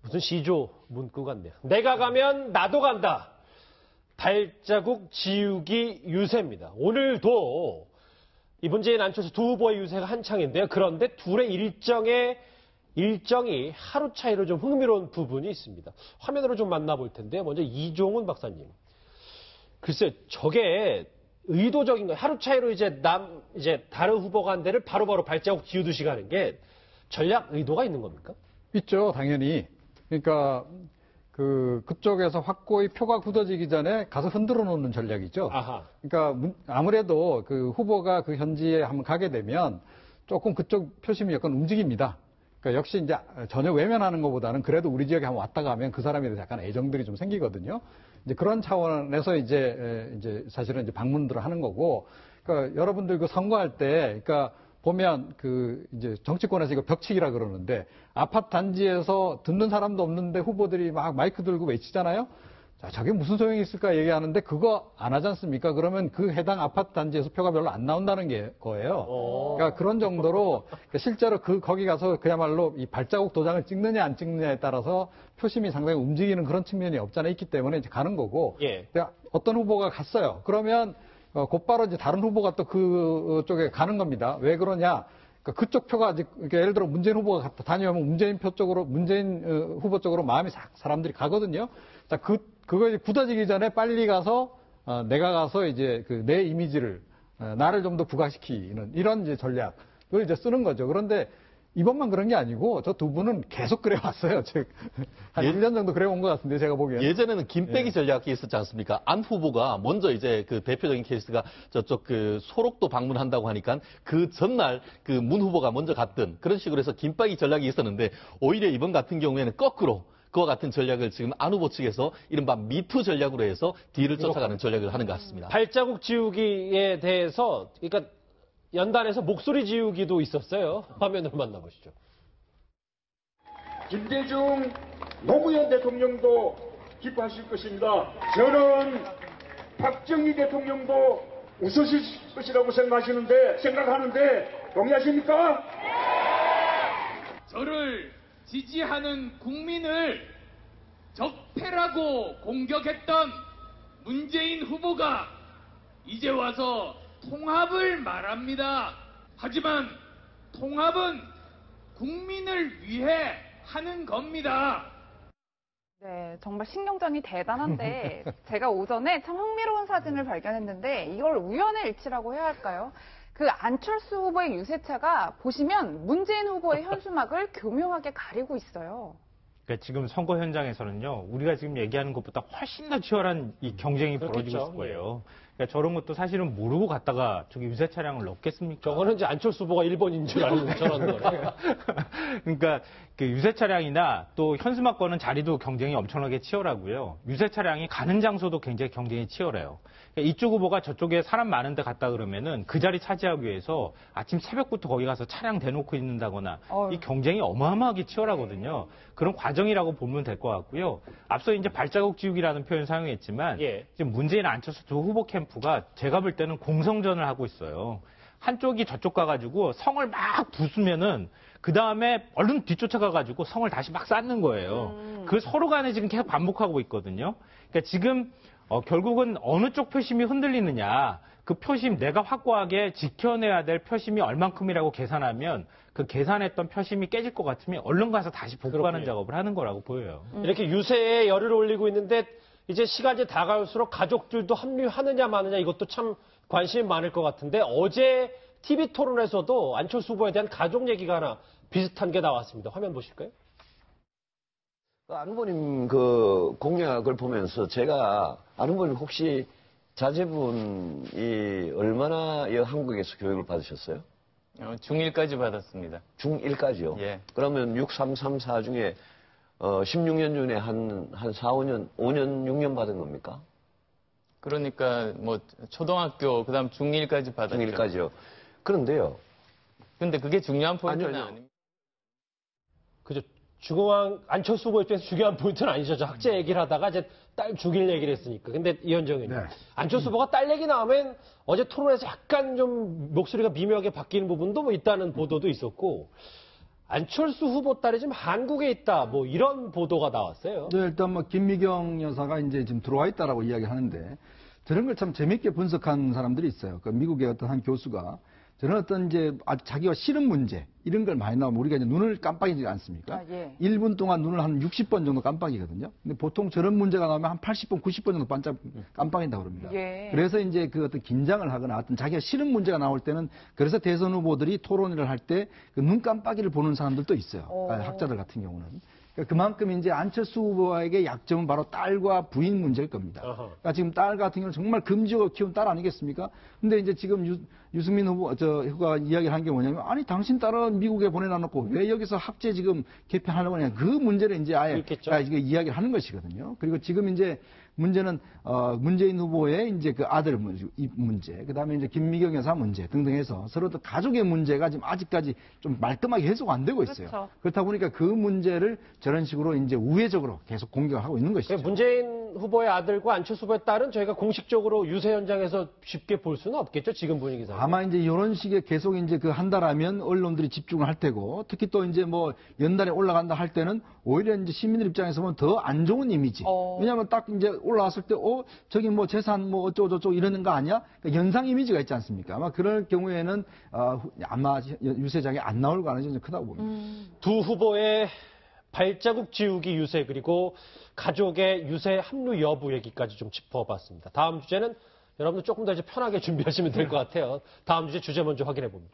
무슨 시조 문구 같네요. 내가 가면 나도 간다. 발자국 지우기 유세입니다. 오늘도 이 문재인 안철수 두 후보의 유세가 한창인데요. 그런데 둘의 일정이 하루 차이로 좀 흥미로운 부분이 있습니다. 화면으로 좀 만나볼 텐데요. 먼저 이종훈 박사님. 글쎄, 저게 의도적인 거예요. 하루 차이로 이제 다른 후보가 한 데를 바로바로 발자국 지우듯이 가는 게 전략 의도가 있는 겁니까? 있죠, 당연히. 그러니까 그쪽에서 확고히 표가 굳어지기 전에 가서 흔들어 놓는 전략이죠. 아하. 그러니까 아무래도 그 후보가 그 현지에 한번 가게 되면 조금 그쪽 표심이 약간 움직입니다. 그러니까 역시 이제 전혀 외면하는 것보다는 그래도 우리 지역에 한번 왔다가 하면 그 사람에 대해서 약간 애정들이 좀 생기거든요. 이제 그런 차원에서 이제 사실은 이제 방문들을 하는 거고, 그러니까 여러분들 그 선거할 때, 그러니까 보면 이제 정치권에서 이거 벽치기라 그러는데 아파트 단지에서 듣는 사람도 없는데 후보들이 막 마이크 들고 외치잖아요. 자, 저게 무슨 소용이 있을까 얘기하는데 그거 안 하지 않습니까? 그러면 그 해당 아파트 단지에서 표가 별로 안 나온다는 거예요. 그러니까 그런 정도로 실제로 거기 가서 그야말로 이 발자국 도장을 찍느냐 안 찍느냐에 따라서 표심이 상당히 움직이는 그런 측면이 없잖아 있기 때문에 이제 가는 거고. 예. 어떤 후보가 갔어요. 그러면 곧바로 이제 다른 후보가 또 그쪽에 가는 겁니다. 왜 그러냐? 그러니까 그쪽 표가 아직, 그러니까 예를 들어 문재인 후보가 다녀오면 문재인 후보 쪽으로 마음이 사람들이 가거든요. 자, 그거 이제 굳어지기 전에 빨리 가서, 내가 가서 이제 내 이미지를, 나를 좀 더 부각시키는 이런 이제 전략을 이제 쓰는 거죠. 그런데 이번만 그런 게 아니고 저 두 분은 계속 그래왔어요. 한 1년 정도 그래온 것 같은데 제가 보기에는. 예전에는 김빼기 전략이 있었지 않습니까? 안 후보가 먼저 이제 그 대표적인 케이스가 저쪽 소록도 방문한다고 하니까 그 전날 문 후보가 먼저 갔던 그런 식으로 해서 김빼기 전략이 있었는데 오히려 이번 같은 경우에는 거꾸로 그와 같은 전략을 지금 안 후보 측에서 이른바 미투 전략으로 해서 뒤를 쫓아가는 전략을 하는 것 같습니다. 발자국 지우기에 대해서 그러니까 연단에서 목소리 지우기도 있었어요. 화면으로 만나보시죠. 김대중 노무현 대통령도 기뻐하실 것입니다. 저는 박정희 대통령도 웃으실 것이라고 생각하는데 동의하십니까? 저를 지지하는 국민을 적폐라고 공격했던 문재인 후보가 이제 와서 통합을 말합니다. 하지만 통합은 국민을 위해 하는 겁니다. 네, 정말 신경전이 대단한데 제가 오전에 참 흥미로운 사진을 발견했는데 이걸 우연의 일치라고 해야 할까요? 그 안철수 후보의 유세차가 보시면 문재인 후보의 현수막을 교묘하게 가리고 있어요. 그러니까 지금 선거 현장에서는요, 우리가 지금 얘기하는 것보다 훨씬 더 치열한 이 경쟁이 벌어지고 있을 거예요. 그러니까 저런 것도 사실은 모르고 갔다가 저기 유세 차량을 넣겠습니까? 저거는 이제 안철수 후보가 1번인 줄 알고 저런 거네. 그러니까 그 유세 차량이나 또 현수막권은 자리도 경쟁이 엄청나게 치열하고요. 유세 차량이 가는 장소도 굉장히 경쟁이 치열해요. 그러니까 이쪽 후보가 저쪽에 사람 많은 데 갔다 그러면은 그 자리 차지하기 위해서 아침 새벽부터 거기 가서 차량 대놓고 있는다거나 이 경쟁이 어마어마하게 치열하거든요. 그런 과정이라고 보면 될 것 같고요. 앞서 이제 발자국 지우기라는 표현 사용했지만 지금 문재인 안철수 두 후보 캠프가 제가 볼 때는 공성전을 하고 있어요. 한쪽이 저쪽 가가지고 성을 막 부수면은 그 다음에 얼른 뒤쫓아가가지고 성을 다시 막 쌓는 거예요. 그 서로 간에 지금 계속 반복하고 있거든요. 그러니까 지금 결국은 어느 쪽 표심이 흔들리느냐, 그 표심 내가 확고하게 지켜내야 될 표심이 얼만큼이라고 계산하면 그 계산했던 표심이 깨질 것 같으면 얼른 가서 다시 복구하는 작업을 하는 거라고 보여요. 이렇게 유세에 열을 올리고 있는데 이제 시간이 다가올수록 가족들도 합류하느냐 마느냐 이것도 참 관심이 많을 것 같은데 어제 TV 토론에서도 안철수 후보에 대한 가족 얘기가 하나 비슷한 게 나왔습니다. 화면 보실까요? 안 후보님 공약을 보면서 제가 안 후보님 혹시 자제분이 얼마나 한국에서 교육을 받으셨어요? 중1까지 받았습니다. 중1까지요? 예. 그러면 6334 중에 16년 중에 한 4, 5년, 5년, 6년 받은 겁니까? 그러니까 초등학교 그다음 중1까지 받았죠. 중1까지요. 그런데요. 근데 그게 중요한 포인트는 아닙니다. 그죠. 안철수 후보 입장에서 중요한 포인트는 아니죠. 저 학제 얘기를 하다가 이제 딸 죽일 얘기를 했으니까. 근데 이현정 의원님. 안철수 후보가 딸 얘기 나오면 어제 토론에서 약간 좀 목소리가 미묘하게 바뀌는 부분도 있다는 보도도 있었고 안철수 후보 딸이 지금 한국에 있다. 뭐 이런 보도가 나왔어요. 네, 일단 뭐 김미경 여사가 이제 지금 들어와 있다라고 이야기하는데 저런 걸 참 재밌게 분석한 사람들이 있어요. 그 미국의 어떤 한 교수가 저런 어떤 이제 아주 자기가 싫은 문제 이런 걸 많이 나오면 우리가 이제 눈을 깜빡이지 않습니까? 아, 예. 1분 동안 눈을 한 60번 정도 깜빡이거든요. 근데 보통 저런 문제가 나오면 한 80번, 90번 정도 반짝 깜빡인다고 그럽니다. 예. 그래서 이제 그 어떤 긴장을 하거나 어떤 자기가 싫은 문제가 나올 때는 그래서 대선 후보들이 토론회를 할 때 그 눈 깜빡이를 보는 사람들도 있어요. 오. 학자들 같은 경우는. 그러니까 그만큼 이제 안철수 후보에게 약점은 바로 딸과 부인 문제일 겁니다. 그러니까 지금 딸 같은 경우는 정말 금지어 키운 딸 아니겠습니까? 근데 이제 지금 유승민 후보가 이야기를 한 게 뭐냐면 아니 당신 딸은 미국에 보내놔놓고 왜 여기서 학제 지금 개편하려고 하냐 그 문제를 이제 아예 이게 이야기를 하는 것이거든요. 그리고 지금 이제 문제는 문재인 후보의 이제 그 아들 문제, 그다음에 이제 김미경 여사 문제 등등 해서 서로 또 가족의 문제가 지금 아직까지 좀 말끔하게 해소가 안 되고 있어요. 그렇죠. 그렇다 보니까 그 문제를 저런 식으로 이제 우회적으로 계속 공격을 하고 있는 것이죠. 문재인 후보의 아들과 안철수 후보의 딸은 저희가 공식적으로 유세 현장에서 쉽게 볼 수는 없겠죠. 지금 분위기상. 아마 이제 이런 식의 계속 이제 그 한다라면 언론들이 집중을 할 테고 특히 또 이제 뭐 연달에 올라간다 할 때는 오히려 이제 시민들 입장에서 보면 더 안 좋은 이미지. 왜냐하면 딱 이제 올라왔을 때 저기 뭐 재산 뭐 어쩌고저쩌고 이러는 거 아니야? 그러니까 연상 이미지가 있지 않습니까? 아마 그럴 경우에는 아마 유세장에 안 나올 가능성이 좀 크다고 봅니다. 두 후보의 발자국 지우기 유세 그리고 가족의 유세 합류 여부 얘기까지 좀 짚어봤습니다. 다음 주제는 여러분들 조금 더 이제 편하게 준비하시면 될 것 같아요. 다음 주제 먼저 확인해 봅니다.